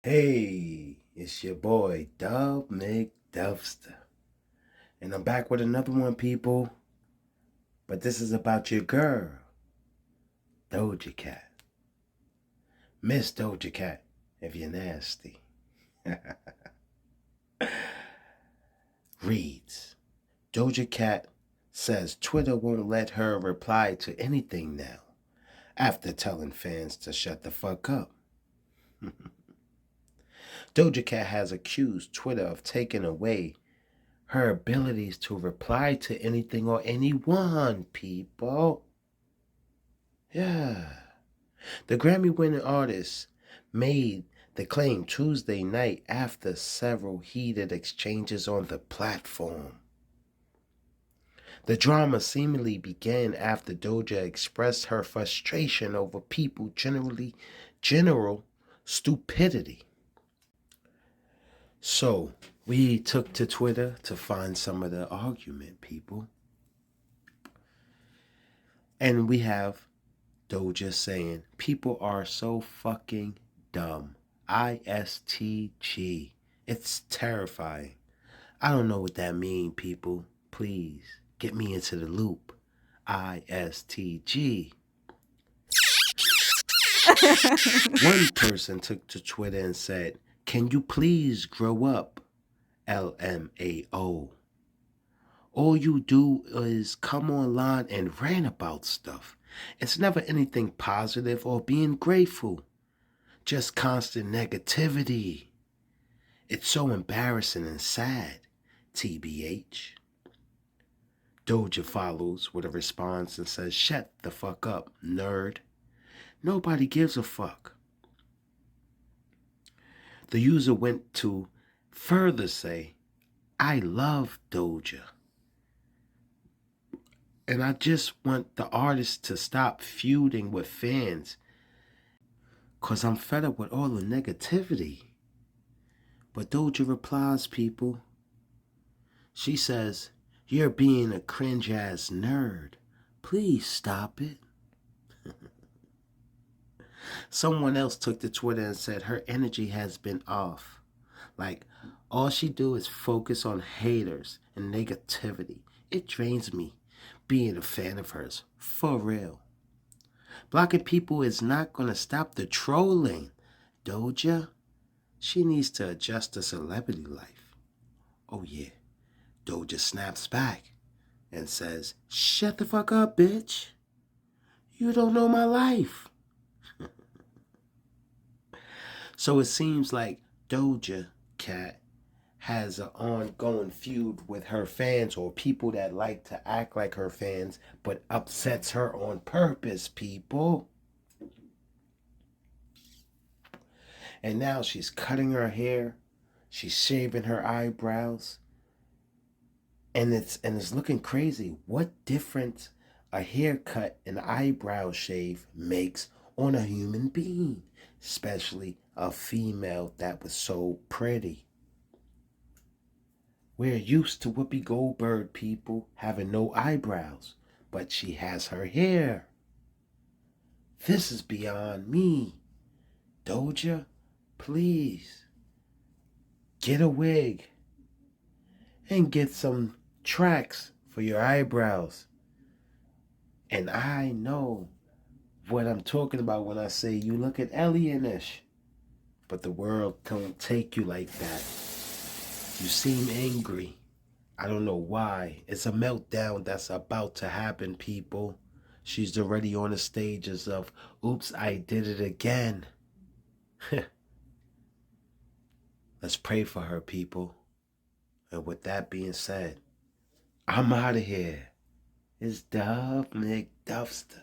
Hey, it's your boy, Dub McDuffster. And I'm back with another one, people. But this is about your girl, Doja Cat. Miss Doja Cat, if you're nasty. Reads, Doja Cat says Twitter won't let her reply to anything now, after telling fans to shut the fuck up. Doja Cat has accused Twitter of taking away her abilities to reply to anything or anyone, people. Yeah. The Grammy winning artist made the claim Tuesday night after several heated exchanges on the platform. The drama seemingly began after Doja expressed her frustration over general stupidity. So, we took to Twitter to find some of the argument, people. And we have Doja saying, people are so fucking dumb. ISTG. It's terrifying. I don't know what that means, people. Please, get me into the loop. ISTG. One person took to Twitter and said, can you please grow up? LMAO. All you do is come online and rant about stuff. It's never anything positive or being grateful. Just constant negativity. It's so embarrassing and sad. TBH. Doja follows with a response and says, shut the fuck up, nerd. Nobody gives a fuck. The user went to further say, I love Doja. And I just want the artist to stop feuding with fans, because I'm fed up with all the negativity. But Doja replies, people. She says, you're being a cringe-ass nerd. Please stop it. Someone else took to Twitter and said her energy has been off. Like, all she do is focus on haters and negativity. It drains me being a fan of hers. For real. Blocking people is not going to stop the trolling. Doja, she needs to adjust to celebrity life. Oh yeah. Doja snaps back and says, shut the fuck up, bitch. You don't know my life. So it seems like Doja Cat has an ongoing feud with her fans or people that like to act like her fans but upsets her on purpose, people. And now she's cutting her hair, she's shaving her eyebrows, and it's looking crazy. What difference a haircut and eyebrow shave makes on a human being, especially a female that was so pretty. We're used to Whoopi Goldberg, people, having no eyebrows, but she has her hair. This is beyond me. Doja, please, get a wig and get some tracks for your eyebrows. And I know what I'm talking about when I say you look at alienish, but the world don't take you like that. You seem angry. I don't know why. It's a meltdown that's about to happen, people. She's already on the stages of, oops, I did it again. Let's pray for her, people. And with that being said, I'm out of here. It's Dub McDuffster.